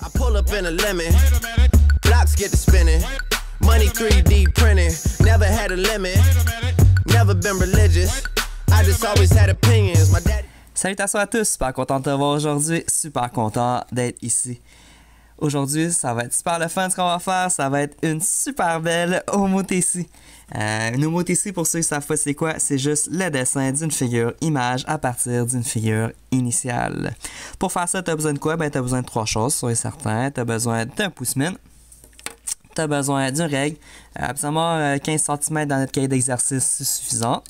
I pull up in a lemon, blocks get to spinning, money 3D printing, never had a limit, never been religious, I just always had opinions, my daddy... Salutations à tous, super content de te voir aujourd'hui, super content d'être ici. Aujourd'hui, ça va être super le fun ce qu'on va faire, ça va être une super belle homothétie. Une homothétie, pour ceux qui savent pas c'est quoi, c'est juste le dessin d'une figure image à partir d'une figure initiale. Pour faire ça, tu as besoin de quoi? Ben, tu as besoin de trois choses, soyez certain. Tu as besoin d'un pouce-mine, tu as besoin d'une règle, absolument 15 cm dans notre cahier d'exercice, c'est suffisant.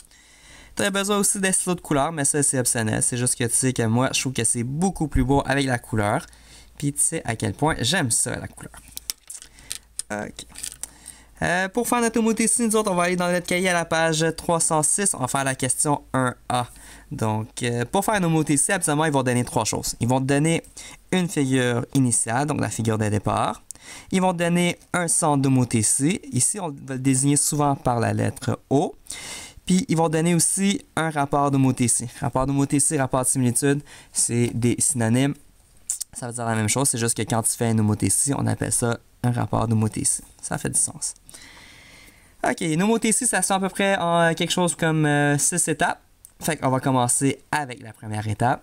Tu as besoin aussi d'un stylo de couleur, mais ça c'est optionnel, c'est juste que tu sais que moi, je trouve que c'est beaucoup plus beau avec la couleur. Puis tu sais à quel point j'aime ça, la couleur. Ok. Pour faire notre homothétie, nous autres, on va aller dans notre cahier à la page 306. On va faire la question 1A. Donc, pour faire une homothétie, absolument, ils vont donner trois choses. Ils vont te donner une figure initiale, donc la figure de départ. Ils vont te donner un centre d'homothétie. Ici, on va le désigner souvent par la lettre O. Puis, ils vont donner aussi un rapport d'homothétie. Rapport d'homothétie, rapport de similitude, c'est des synonymes. Ça veut dire la même chose, c'est juste que quand tu fais une homothétie, on appelle ça un rapport d'homothétie. Ça fait du sens. OK, une homothétie, ça se fait à peu près en quelque chose comme 6 étapes. Fait qu'on va commencer avec la première étape.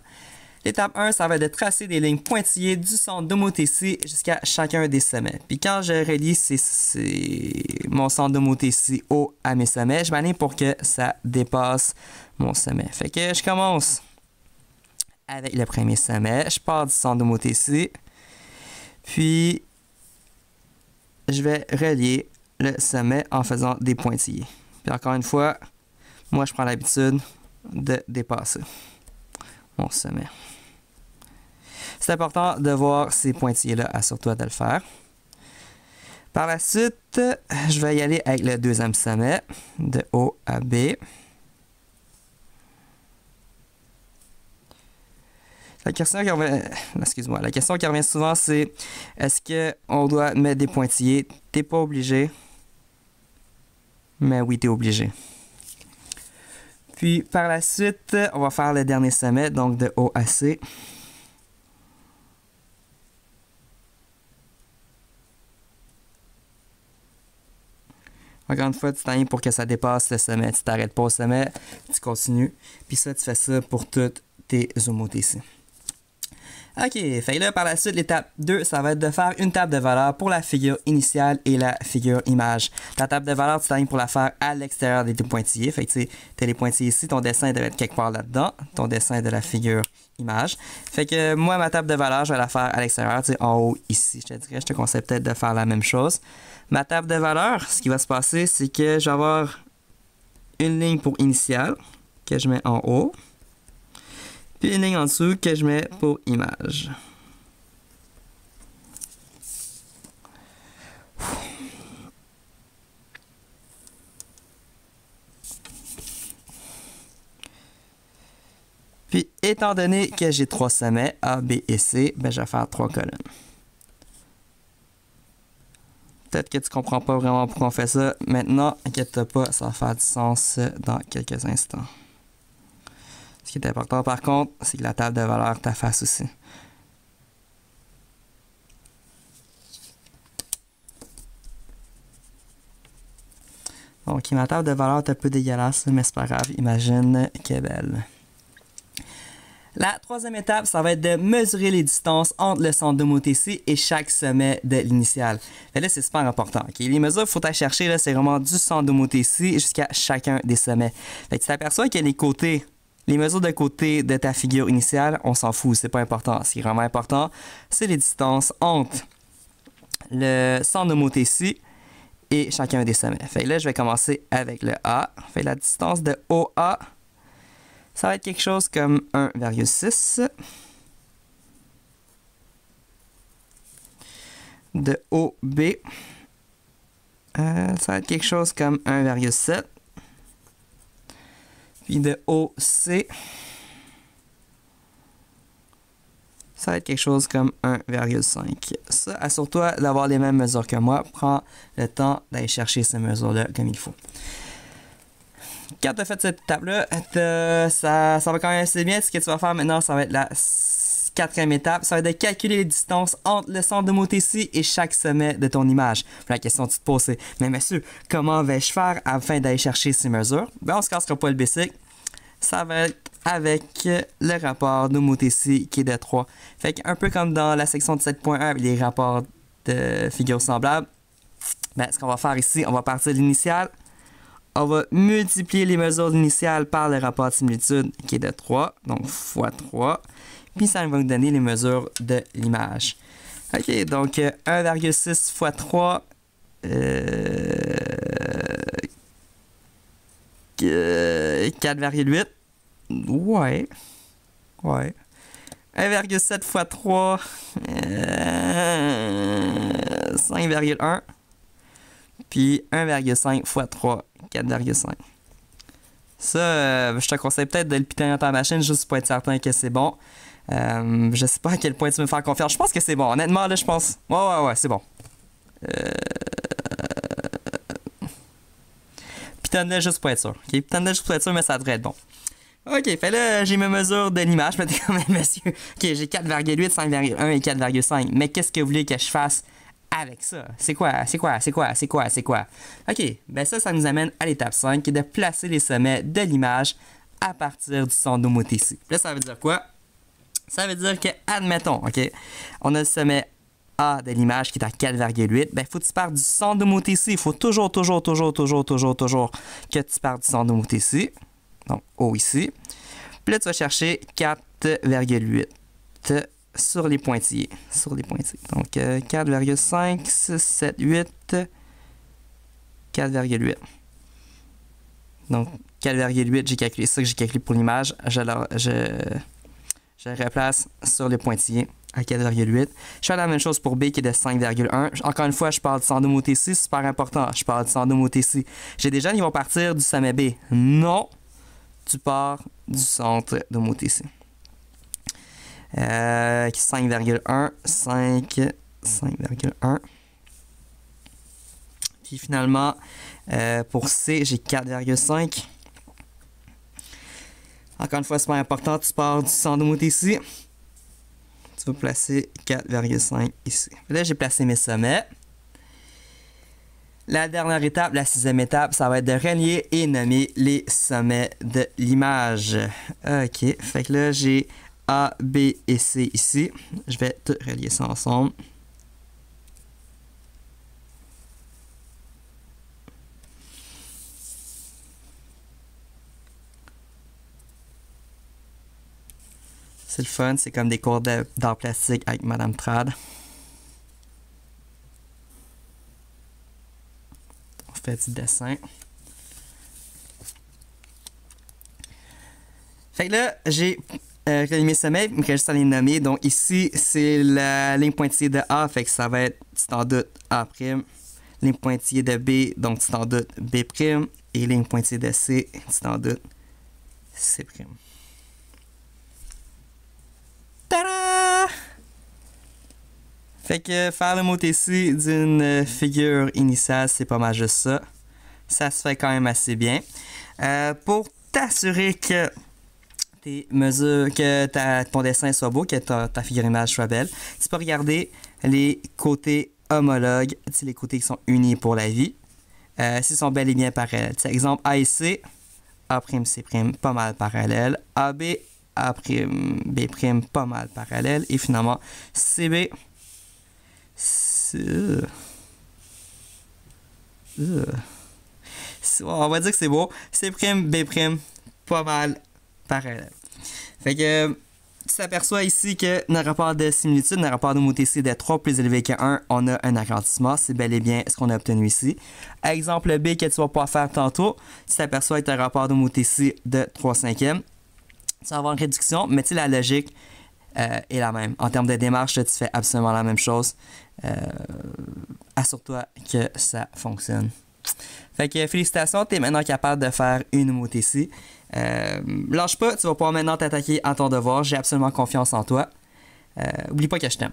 L'étape 1, ça va être de tracer des lignes pointillées du centre d'homothétie jusqu'à chacun des sommets. Puis quand je relie mon centre d'homothétie O à mes sommets, je m'aligne pour que ça dépasse mon sommet. Fait que je commence avec le premier sommet. Je pars du centre d'homothétie. Puis, je vais relier le sommet en faisant des pointillés. Puis encore une fois, moi, je prends l'habitude de dépasser mon sommet. C'est important de voir ces pointillés-là, assure-toi de le faire. Par la suite, je vais y aller avec le deuxième sommet, de O à B. La question qui revient souvent, c'est est-ce qu'on doit mettre des pointillés? T'es pas obligé, mais oui, t'es obligé. Puis par la suite, on va faire le dernier sommet, donc de O à C. Encore une fois, tu t'alignes pour que ça dépasse le sommet. Tu t'arrêtes pas au sommet, tu continues. Puis ça, tu fais ça pour toutes tes homothéties. OK, fait là, par la suite, l'étape 2, ça va être de faire une table de valeur pour la figure initiale et la figure image. Ta table de valeur, tu t'alignes pour la faire à l'extérieur des deux pointillés. Fait que tu as les pointillés ici, ton dessin devait être quelque part là-dedans, ton dessin de la figure image. Fait que moi, ma table de valeur, je vais la faire à l'extérieur, en haut ici. Je te conseille peut-être de faire la même chose. Ma table de valeur, ce qui va se passer, c'est que je vais avoir une ligne pour initiale que je mets en haut. Puis une ligne en dessous que je mets pour image. Puis, étant donné que j'ai trois sommets, A, B et C, ben, je vais faire trois colonnes. Peut-être que tu ne comprends pas vraiment pourquoi on fait ça. Maintenant, inquiète-toi pas, ça va faire du sens dans quelques instants. Ce qui est important, par contre, c'est que la table de valeur t'afface aussi. Donc, ma table de valeur est un peu dégueulasse, mais c'est pas grave. Imagine qu'elle est belle. La troisième étape, ça va être de mesurer les distances entre le centre d'homothétie et chaque sommet de l'initiale. Là, c'est super important. Okay? Les mesures qu'il faut aller chercher, c'est vraiment du centre d'homothétie jusqu'à chacun des sommets. Fait que tu t'aperçois que les mesures de côté de ta figure initiale, on s'en fout, c'est pas important. Ce qui est vraiment important, c'est les distances entre le centre d'homothétie et chacun des sommets. Fait que là, je vais commencer avec le A. Fait que la distance de OA, ça va être quelque chose comme 1,6. De OB, ça va être quelque chose comme 1,7. Puis de OC, ça va être quelque chose comme 1,5. Ça, assure-toi d'avoir les mêmes mesures que moi. Prends le temps d'aller chercher ces mesures-là comme il faut. Quand tu as fait cette étape-là, ça va quand même assez bien. Ce que tu vas faire maintenant, ça va être la quatrième étape, ça va être de calculer les distances entre le centre d'homothétie et chaque sommet de ton image. Puis la question que tu te poses, c'est « Mais monsieur, comment vais-je faire afin d'aller chercher ces mesures? » Ben, on se cassera pas le basic. Ça va être avec le rapport d'homothétie qui est de 3. Fait qu'un peu comme dans la section de 7.1 avec les rapports de figures semblables, ben, ce qu'on va faire ici, on va partir de l'initiale. On va multiplier les mesures initiales par le rapport de similitude qui est de 3, donc fois 3. Puis ça va nous donner les mesures de l'image. OK, donc 1,6 fois 3, 4,8. Ouais. 1,7 fois 3, 5,1. Puis 1,5 fois 3, 4,5. Ça, je te conseille peut-être de le piter dans ta machine juste pour être certain que c'est bon. Je sais pas à quel point tu me faire confiance. Je pense que c'est bon. Honnêtement, là, je pense... Ouais, c'est bon. Pitonne-le juste pour être sûr. OK, pitonne-le juste pour être sûr, mais ça devrait être bon. OK, fait là, j'ai mes mesures de l'image. Mais quand même, monsieur. OK, j'ai 4,8, 5,1 et 4,5. Mais qu'est-ce que vous voulez que je fasse avec ça? C'est quoi? OK, ben ça nous amène à l'étape 5, qui est de placer les sommets de l'image à partir du centre d'homothétie. Là, ça veut dire quoi? Ça veut dire que, admettons, OK, on a le sommet A de l'image qui est à 4,8. Ben, faut que tu partes du centre d'homothétie. Il faut toujours que tu partes du centre d'homothétie. Donc, O ici. Puis là, tu vas chercher 4,8 sur les pointillés. Donc, 4,5, 6, 7, 8, 4,8. Donc, 4,8, j'ai calculé ça que j'ai calculé pour l'image. Je replace sur les pointillés à 4,8. Je fais la même chose pour B qui est de 5,1. Encore une fois, je parle du centre d'homothétie, c'est super important. Je parle du centre d'homothétie. J'ai des gens qui vont partir du sommet B. Non, tu pars du centre d'homothétie. 5,1, 5,1. Puis finalement, pour C, j'ai 4,5. Encore une fois, c'est pas important, tu pars du centre d'homothétie. Tu vas placer 4,5 ici. Là, j'ai placé mes sommets. La dernière étape, la sixième étape, ça va être de relier et nommer les sommets de l'image. OK, fait que là, j'ai A, B et C ici. Je vais tout relier ça ensemble. C'est le fun, c'est comme des cours d'art plastique avec Madame Trad. On fait du dessin. Fait que là, j'ai mes sommets, mais que juste à les nommer. Donc ici, c'est la ligne pointillée de A, fait que ça va être, tu t'en doutes, A'. Ligne pointillée de B, donc tu t'en doutes, B'. Et ligne pointillée de C, tu t'en doutes, C'. Tada! Fait que faire l'homothétie d'une figure initiale, c'est pas mal juste ça. Ça se fait quand même assez bien. Pour t'assurer que tes mesures, que ton dessin soit beau, que ta figure image soit belle, tu peux regarder les côtés homologues, les côtés qui sont unis pour la vie, s'ils sont bel et bien parallèles. T'sais, exemple A et C, A', C', pas mal parallèles, AB, A', B', pas mal parallèles, et finalement CB, on va dire que c'est beau, C', B', pas mal parallèle. Fait que tu t'aperçois ici que notre rapport de similitude, notre rapport d'homothétie de 3 plus élevé que 1, on a un agrandissement. C'est bel et bien ce qu'on a obtenu ici. Exemple B que tu vas pouvoir faire tantôt, tu t'aperçois avec un rapport d'homothétie de 3/5. Tu vas avoir une réduction, mais tu sais, la logique est la même. En termes de démarche, là, tu fais absolument la même chose. Assure-toi que ça fonctionne. Fait que félicitations, tu es maintenant capable de faire une homothétie. Lâche pas, tu vas pouvoir maintenant t'attaquer à ton devoir. J'ai absolument confiance en toi. Oublie pas que je t'aime.